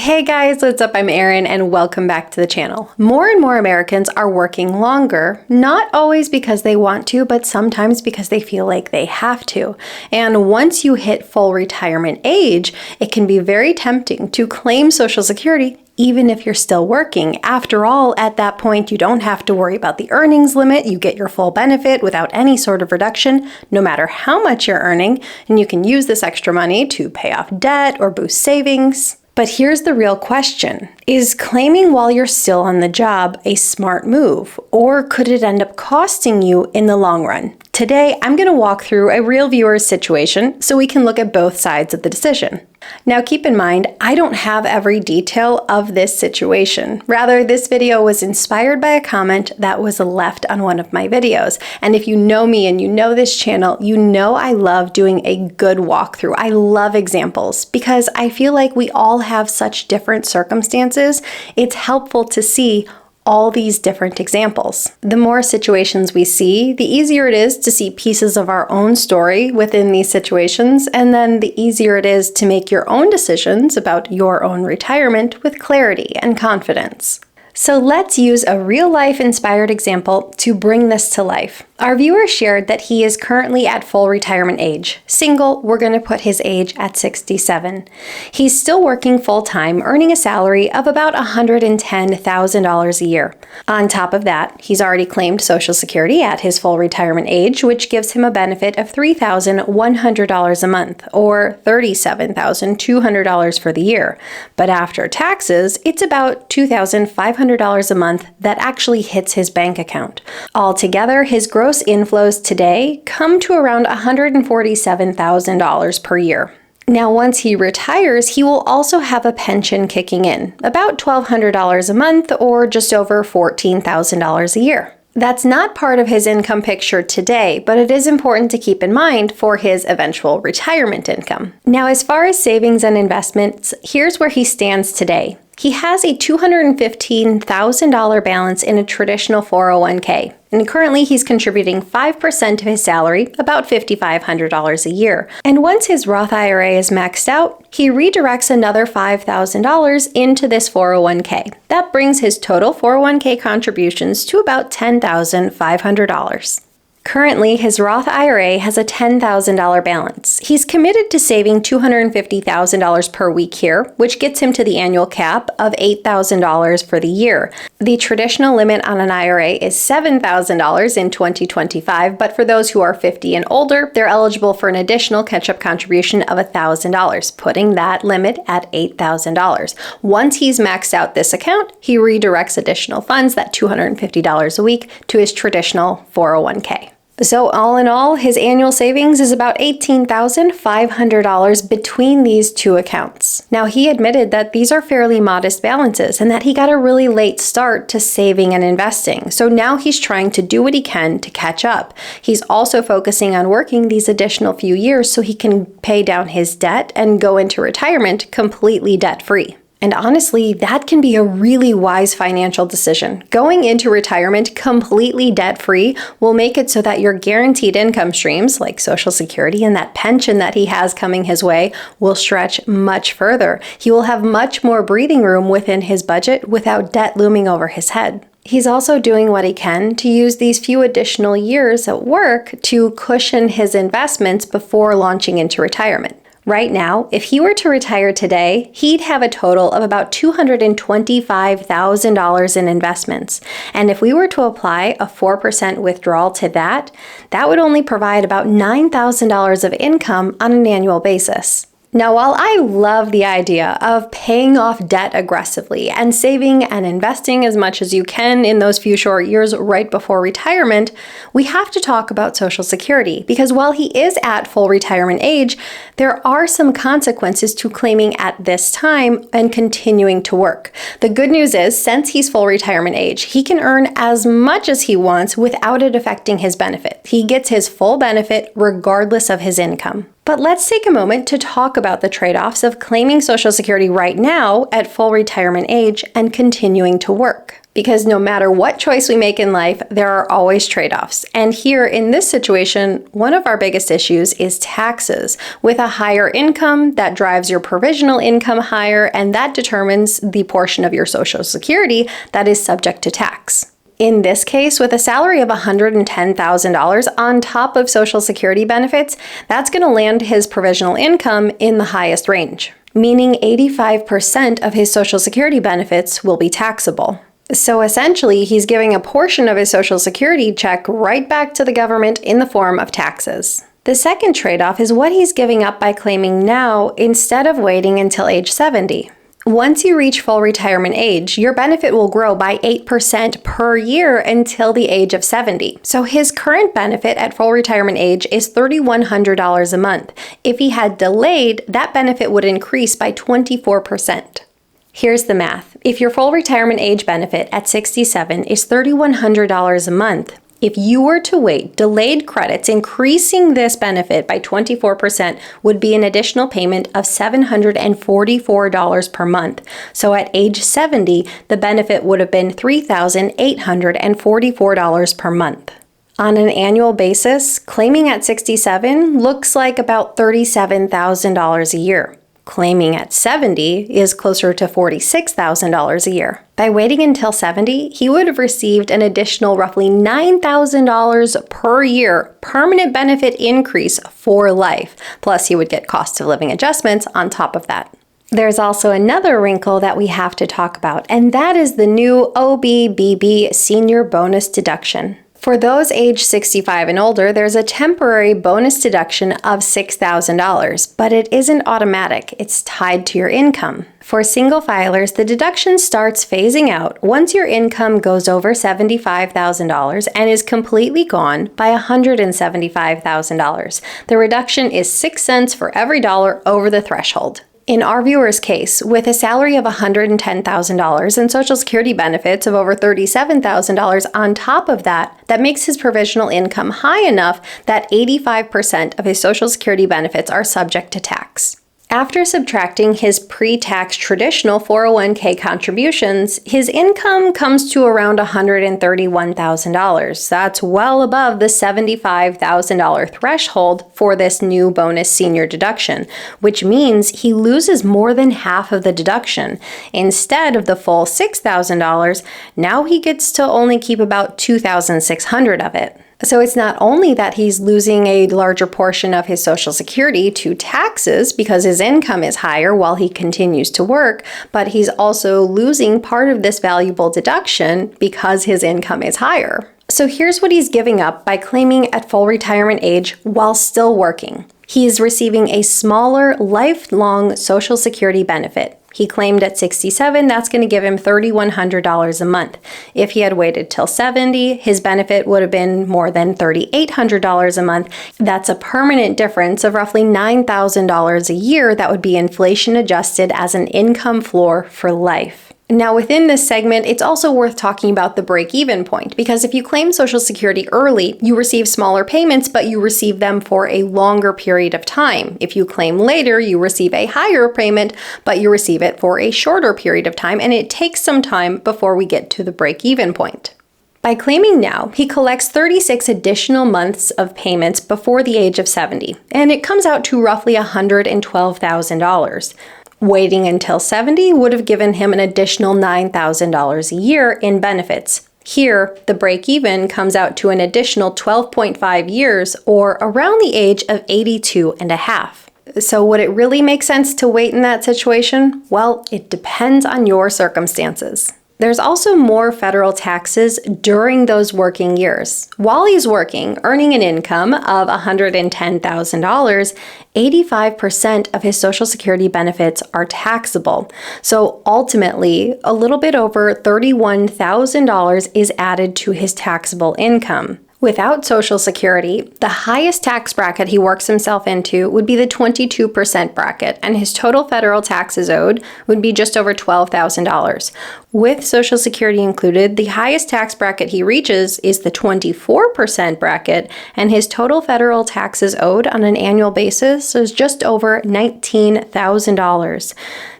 Hey guys, what's up? I'm Erin and welcome back to the channel. More and more Americans are working longer, not always because they want to, but sometimes because they feel like they have to. And once you hit full retirement age, it can be very tempting to claim Social Security even if you're still working. After all, at that point, you don't have to worry about the earnings limit. You get your full benefit without any sort of reduction, no matter how much you're earning, and you can use this extra money to pay off debt or boost savings. But here's the real question. Is claiming while you're still on the job a smart move, or could it end up costing you in the long run? Today, I'm going to walk through a real viewer's situation so we can look at both sides of the decision. Now keep in mind, I don't have every detail of this situation. Rather, this video was inspired by a comment that was left on one of my videos. And if you know me and you know this channel, you know I love doing a good walkthrough. I love examples because I feel like we all have such different circumstances. It's helpful to see all these different examples. The more situations we see, the easier it is to see pieces of our own story within these situations, and then the easier it is to make your own decisions about your own retirement with clarity and confidence. So let's use a real-life inspired example to bring this to life. Our viewer shared that he is currently at full retirement age. Single, we're going to put his age at 67. He's still working full-time, earning a salary of about $110,000 a year. On top of that, he's already claimed Social Security at his full retirement age, which gives him a benefit of $3,100 a month, or $37,200 for the year. But after taxes, it's about $2,500 a month that actually hits his bank account. Altogether, his gross inflows today come to around $147,000 per year. Now, once he retires, he will also have a pension kicking in, about $1,200 a month or just over $14,000 a year. That's not part of his income picture today, but it is important to keep in mind for his eventual retirement income. Now, as far as savings and investments, here's where he stands today. He has a $215,000 balance in a traditional 401k, and currently he's contributing 5% of his salary, about $5,500 a year. And once his Roth IRA is maxed out, he redirects another $5,000 into this 401k. That brings his total 401k contributions to about $10,500. Currently, his Roth IRA has a $10,000 balance. He's committed to saving $250,000 per week here, which gets him to the annual cap of $8,000 for the year. The traditional limit on an IRA is $7,000 in 2025, but for those who are 50 and older, they're eligible for an additional catch-up contribution of $1,000, putting that limit at $8,000. Once he's maxed out this account, he redirects additional funds, that $250 a week, to his traditional 401k. So all in all, his annual savings is about $18,500 between these two accounts. Now, he admitted that these are fairly modest balances and that he got a really late start to saving and investing. So now he's trying to do what he can to catch up. He's also focusing on working these additional few years so he can pay down his debt and go into retirement completely debt-free. And honestly, that can be a really wise financial decision. Going into retirement completely debt-free will make it so that your guaranteed income streams, like Social Security and that pension that he has coming his way, will stretch much further. He will have much more breathing room within his budget without debt looming over his head. He's also doing what he can to use these few additional years at work to cushion his investments before launching into retirement. Right now, if he were to retire today, he'd have a total of about $225,000 in investments. And if we were to apply a 4% withdrawal to that, that would only provide about $9,000 of income on an annual basis. Now, while I love the idea of paying off debt aggressively and saving and investing as much as you can in those few short years right before retirement, we have to talk about Social Security because while he is at full retirement age, there are some consequences to claiming at this time and continuing to work. The good news is, since he's full retirement age, he can earn as much as he wants without it affecting his benefit. He gets his full benefit regardless of his income. But let's take a moment to talk about the trade-offs of claiming Social Security right now at full retirement age and continuing to work. Because no matter what choice we make in life, there are always trade-offs. And here in this situation, one of our biggest issues is taxes. With a higher income, that drives your provisional income higher, and that determines the portion of your Social Security that is subject to tax. In this case, with a salary of $110,000 on top of Social Security benefits, that's going to land his provisional income in the highest range, meaning 85% of his Social Security benefits will be taxable. So essentially, he's giving a portion of his Social Security check right back to the government in the form of taxes. The second trade-off is what he's giving up by claiming now instead of waiting until age 70. Once you reach full retirement age, your benefit will grow by 8% per year until the age of 70. So his current benefit at full retirement age is $3,100 a month. If he had delayed, that benefit would increase by 24%. Here's the math. If your full retirement age benefit at 67 is $3,100 a month, if you were to wait, delayed credits increasing this benefit by 24% would be an additional payment of $744 per month. So at age 70, the benefit would have been $3,844 per month. On an annual basis, claiming at 67 looks like about $37,000 a year. Claiming at 70 is closer to $46,000 a year. By waiting until 70, he would have received an additional roughly $9,000 per year permanent benefit increase for life. Plus, he would get cost of living adjustments on top of that. There's also another wrinkle that we have to talk about, and that is the new OBBB Senior Bonus Deduction. For those age 65 and older, there's a temporary bonus deduction of $6,000, but it isn't automatic. It's tied to your income. For single filers, the deduction starts phasing out once your income goes over $75,000 and is completely gone by $175,000. The reduction is 6 cents for every dollar over the threshold. In our viewer's case, with a salary of $110,000 and Social Security benefits of over $37,000 on top of that, that makes his provisional income high enough that 85% of his Social Security benefits are subject to tax. After subtracting his pre-tax traditional 401k contributions, his income comes to around $131,000. That's well above the $75,000 threshold for this new bonus senior deduction, which means he loses more than half of the deduction. Instead of the full $6,000, now he gets to only keep about $2,600 of it. So it's not only that he's losing a larger portion of his Social Security to taxes because his income is higher while he continues to work, but he's also losing part of this valuable deduction because his income is higher. So here's what he's giving up by claiming at full retirement age while still working. He is receiving a smaller lifelong Social Security benefit. He claimed at 67, that's going to give him $3,100 a month. If he had waited till 70, his benefit would have been more than $3,800 a month. That's a permanent difference of roughly $9,000 a year that would be inflation adjusted as an income floor for life. Now, within this segment, it's also worth talking about the break-even point, because if you claim Social Security early, you receive smaller payments, but you receive them for a longer period of time. If you claim later, you receive a higher payment, but you receive it for a shorter period of time, and it takes some time before we get to the break-even point. By claiming now, he collects 36 additional months of payments before the age of 70, and it comes out to roughly $112,000. Waiting until 70 would have given him an additional $9,000 a year in benefits. Here, the break-even comes out to an additional 12.5 years, or around the age of 82 and a half. So would it really make sense to wait in that situation? Well, it depends on your circumstances. There's also more federal taxes during those working years. While he's working, earning an income of $110,000, 85% of his Social Security benefits are taxable. So ultimately, a little bit over $31,000 is added to his taxable income. Without Social Security, the highest tax bracket he works himself into would be the 22% bracket, and his total federal taxes owed would be just over $12,000. With Social Security included, the highest tax bracket he reaches is the 24% bracket, and his total federal taxes owed on an annual basis is just over $19,000.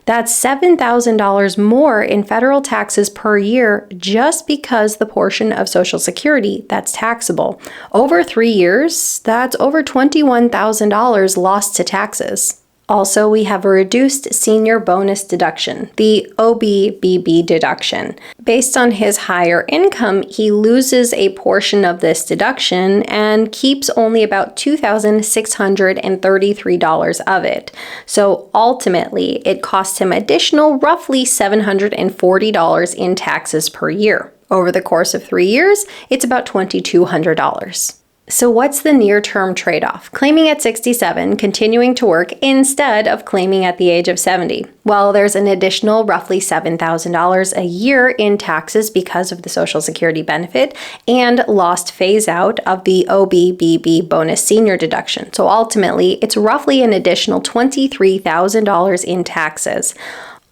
That's $7,000 more in federal taxes per year just because the portion of Social Security that's taxable. Over 3 years, that's over $21,000 lost to taxes. Also, we have a reduced Senior Bonus Deduction, the OBBB deduction. Based on his higher income, he loses a portion of this deduction and keeps only about $2,633 of it. So ultimately, it costs him additional roughly $740 in taxes per year. Over the course of 3 years, it's about $2,200. So what's the near-term trade-off? Claiming at 67, continuing to work instead of claiming at the age of 70. Well, there's an additional roughly $7,000 a year in taxes because of the Social Security benefit and lost phase-out of the OBBB bonus senior deduction. So ultimately, it's roughly an additional $23,000 in taxes.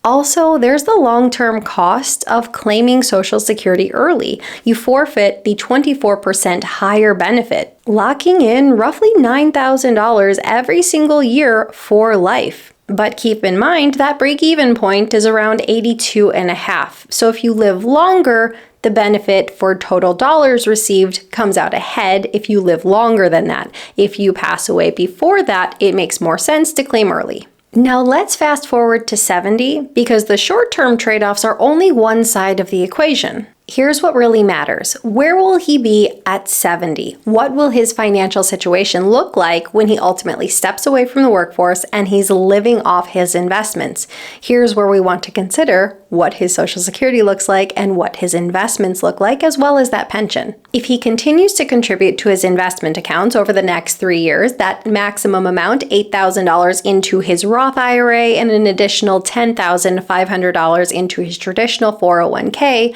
Also, there's the long-term cost of claiming Social Security early. You forfeit the 24% higher benefit, locking in roughly $9,000 every single year for life. But keep in mind that break-even point is around 82.5. So if you live longer, the benefit for total dollars received comes out ahead if you live longer than that. If you pass away before that, it makes more sense to claim early. Now let's fast forward to 70 because the short-term trade-offs are only one side of the equation. Here's what really matters. Where will he be at 70? What will his financial situation look like when he ultimately steps away from the workforce and he's living off his investments? Here's where we want to consider what his Social Security looks like and what his investments look like, as well as that pension. If he continues to contribute to his investment accounts over the next 3 years, that maximum amount, $8,000 into his Roth IRA and an additional $10,500 into his traditional 401k,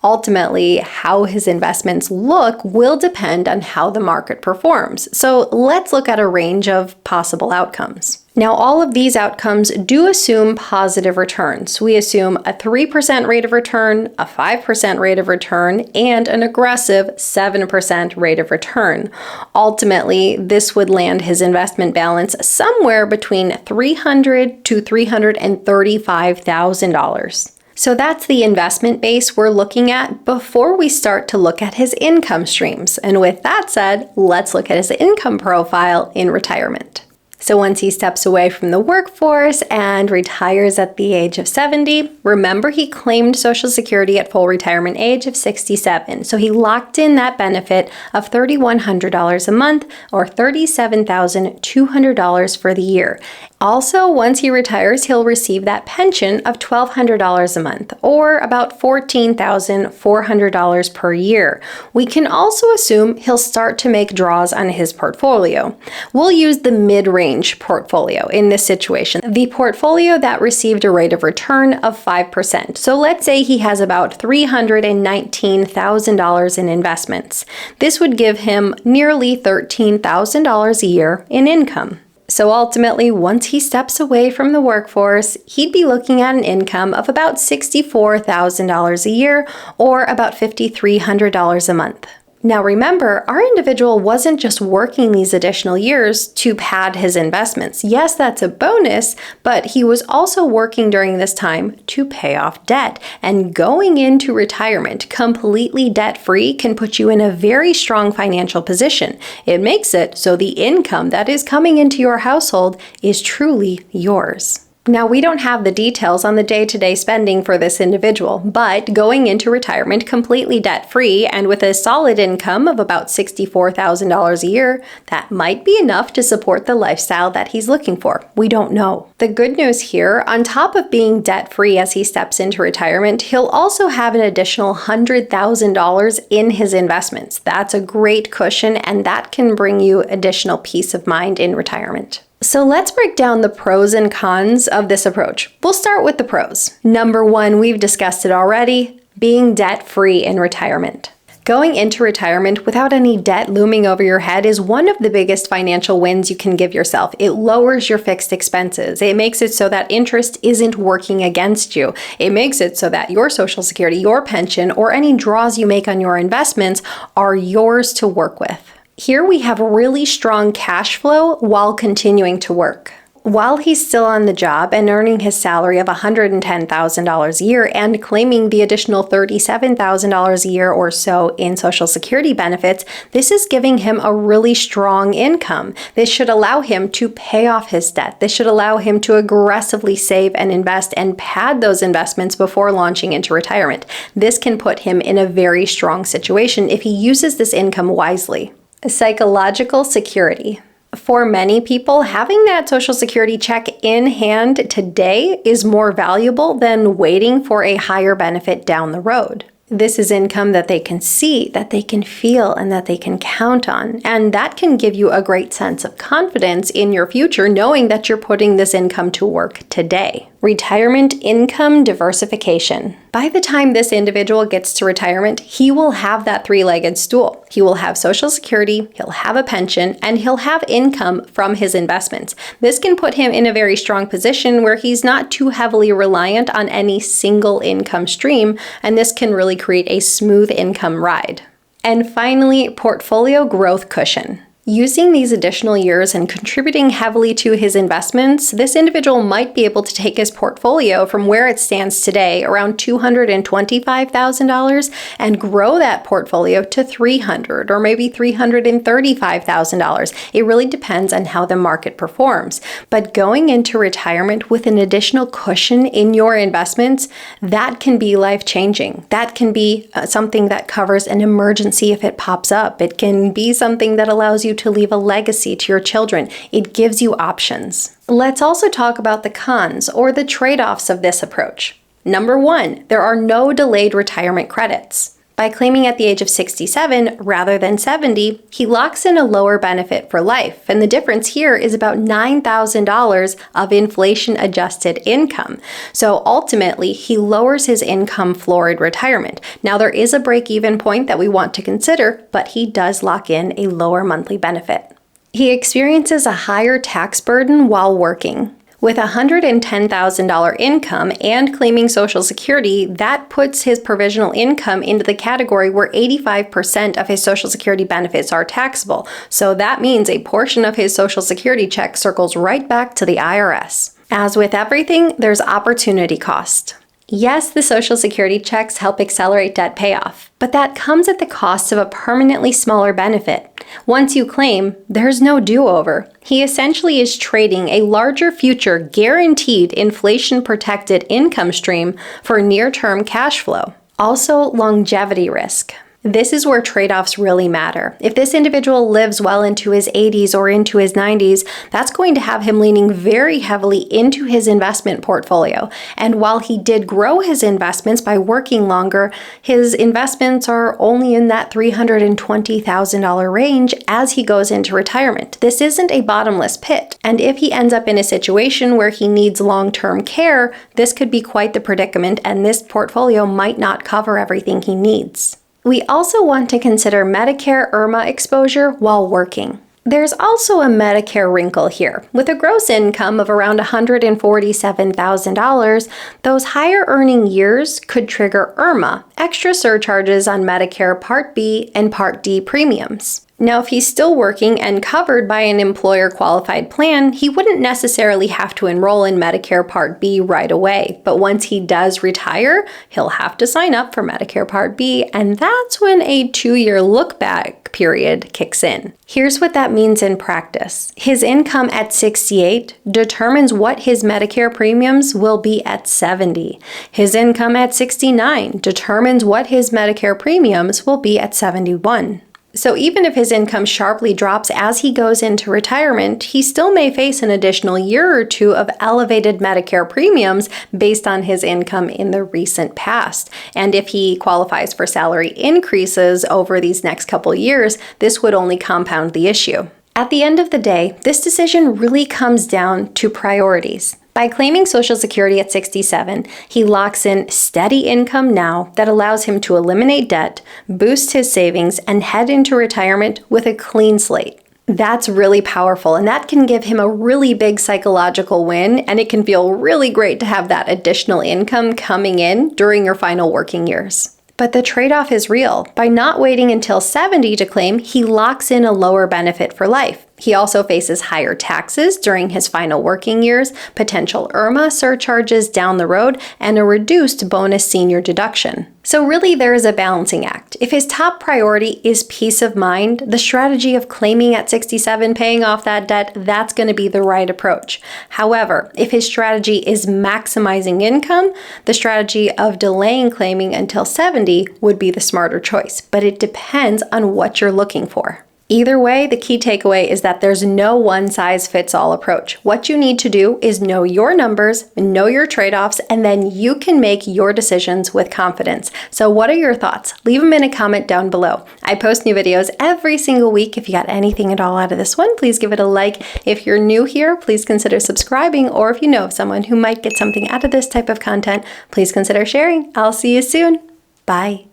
ultimately, how his investments look will depend on how the market performs. So let's look at a range of possible outcomes. Now, all of these outcomes do assume positive returns. We assume a 3% rate of return, a 5% rate of return, and an aggressive 7% rate of return. Ultimately, this would land his investment balance somewhere between $300,000 to $335,000. So that's the investment base we're looking at before we start to look at his income streams. And with that said, let's look at his income profile in retirement. So once he steps away from the workforce and retires at the age of 70, remember he claimed Social Security at full retirement age of 67. So he locked in that benefit of $3,100 a month or $37,200 for the year. Also, once he retires, he'll receive that pension of $1,200 a month, or about $14,400 per year. We can also assume he'll start to make draws on his portfolio. We'll use the mid-range portfolio in this situation, the portfolio that received a rate of return of 5%. So let's say he has about $319,000 in investments. This would give him nearly $13,000 a year in income. So ultimately, once he steps away from the workforce, he'd be looking at an income of about $64,000 a year or about $5,300 a month. Now remember, our individual wasn't just working these additional years to pad his investments. Yes, that's a bonus, but he was also working during this time to pay off debt. And going into retirement completely debt-free can put you in a very strong financial position. It makes it so the income that is coming into your household is truly yours. Now, we don't have the details on the day-to-day spending for this individual, but going into retirement completely debt-free and with a solid income of about $64,000 a year, that might be enough to support the lifestyle that he's looking for. We don't know. The good news here, on top of being debt-free as he steps into retirement, he'll also have an additional $100,000 in his investments. That's a great cushion, and that can bring you additional peace of mind in retirement. So let's break down the pros and cons of this approach. We'll start with the pros. Number one, we've discussed it already, being debt-free in retirement. Going into retirement without any debt looming over your head is one of the biggest financial wins you can give yourself. It lowers your fixed expenses. It makes it so that interest isn't working against you. It makes it so that your Social Security, your pension, or any draws you make on your investments are yours to work with. Here we have really strong cash flow while continuing to work. While he's still on the job and earning his salary of $110,000 a year and claiming the additional $37,000 a year or so in Social Security benefits, this is giving him a really strong income. This should allow him to pay off his debt. This should allow him to aggressively save and invest and pad those investments before launching into retirement. This can put him in a very strong situation if he uses this income wisely. Psychological security. For many people, having that Social Security check in hand today is more valuable than waiting for a higher benefit down the road. This is income that they can see, that they can feel, and that they can count on. And that can give you a great sense of confidence in your future, knowing that you're putting this income to work today. Retirement income diversification. By the time this individual gets to retirement, he will have that three-legged stool. He will have Social Security, he'll have a pension, and he'll have income from his investments. This can put him in a very strong position where he's not too heavily reliant on any single income stream, and this can really create a smooth income ride. And finally, portfolio growth cushion. Using these additional years and contributing heavily to his investments, this individual might be able to take his portfolio from where it stands today, around $225,000, and grow that portfolio to $300,000 or maybe $335,000. It really depends on how the market performs. But going into retirement with an additional cushion in your investments, that can be life-changing. That can be something that covers an emergency if it pops up. It can be something that allows you to leave a legacy to your children. It gives you options. Let's also talk about the cons or the trade-offs of this approach. Number 1, there are no delayed retirement credits. By claiming at the age of 67 rather than 70, he locks in a lower benefit for life, and the difference here is about $9,000 of inflation-adjusted income. So ultimately, he lowers his income floor in retirement. Now, there is a break-even point that we want to consider, but he does lock in a lower monthly benefit. He experiences a higher tax burden while working. With a $110,000 income and claiming Social Security, that puts his provisional income into the category where 85% of his Social Security benefits are taxable. So that means a portion of his Social Security check circles right back to the IRS. As with everything, there's opportunity cost. Yes, the Social Security checks help accelerate debt payoff, but that comes at the cost of a permanently smaller benefit. Once you claim, there's no do-over. He essentially is trading a larger future guaranteed inflation-protected income stream for near-term cash flow. Also, longevity risk. This is where trade-offs really matter. If this individual lives well into his 80s or into his 90s, that's going to have him leaning very heavily into his investment portfolio. And while he did grow his investments by working longer, his investments are only in that $320,000 range as he goes into retirement. This isn't a bottomless pit. And if he ends up in a situation where he needs long-term care, this could be quite the predicament, and this portfolio might not cover everything he needs. We also want to consider Medicare IRMAA exposure while working. There's also a Medicare wrinkle here. With a gross income of around $147,000, those higher earning years could trigger IRMAA, extra surcharges on Medicare Part B and Part D premiums. Now, if he's still working and covered by an employer-qualified plan, he wouldn't necessarily have to enroll in Medicare Part B right away. But once he does retire, he'll have to sign up for Medicare Part B, and that's when a 2-year look-back period kicks in. Here's what that means in practice. His income at 68 determines what his Medicare premiums will be at 70. His income at 69 determines what his Medicare premiums will be at 71. So even if his income sharply drops as he goes into retirement, he still may face an additional year or two of elevated Medicare premiums based on his income in the recent past. And if he qualifies for salary increases over these next couple years, this would only compound the issue. At the end of the day, this decision really comes down to priorities. By claiming Social Security at 67, he locks in steady income now that allows him to eliminate debt, boost his savings, and head into retirement with a clean slate. That's really powerful, and that can give him a really big psychological win, and it can feel really great to have that additional income coming in during your final working years. But the trade-off is real. By not waiting until 70 to claim, he locks in a lower benefit for life. He also faces higher taxes during his final working years, potential IRMAA surcharges down the road, and a reduced bonus senior deduction. So really there is a balancing act. If his top priority is peace of mind, the strategy of claiming at 67, paying off that debt, that's going to be the right approach. However, if his strategy is maximizing income, the strategy of delaying claiming until 70 would be the smarter choice, but it depends on what you're looking for. Either way, the key takeaway is that there's no one-size-fits-all approach. What you need to do is know your numbers, know your trade-offs, and then you can make your decisions with confidence. So what are your thoughts? Leave them in a comment down below. I post new videos every single week. If you got anything at all out of this one, please give it a like. If you're new here, please consider subscribing, or if you know someone who might get something out of this type of content, please consider sharing. I'll see you soon. Bye.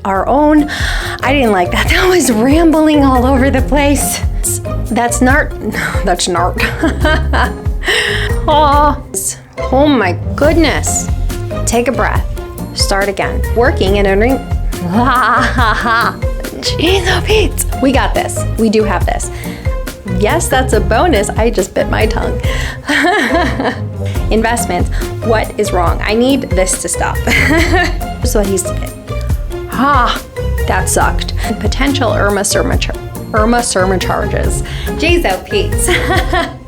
Our own. I didn't like that. That was rambling all over the place. That's nart. That's nart. Oh my goodness. Take a breath. Start again. Working and earning. Jeez, oh Pete. We got this. We do have this. Yes, that's a bonus. I just bit my tongue. Investments. What is wrong? I need this to stop. That's what he's saying. That sucked. Potential IRMAA surcharges. Jeez, oh Pete.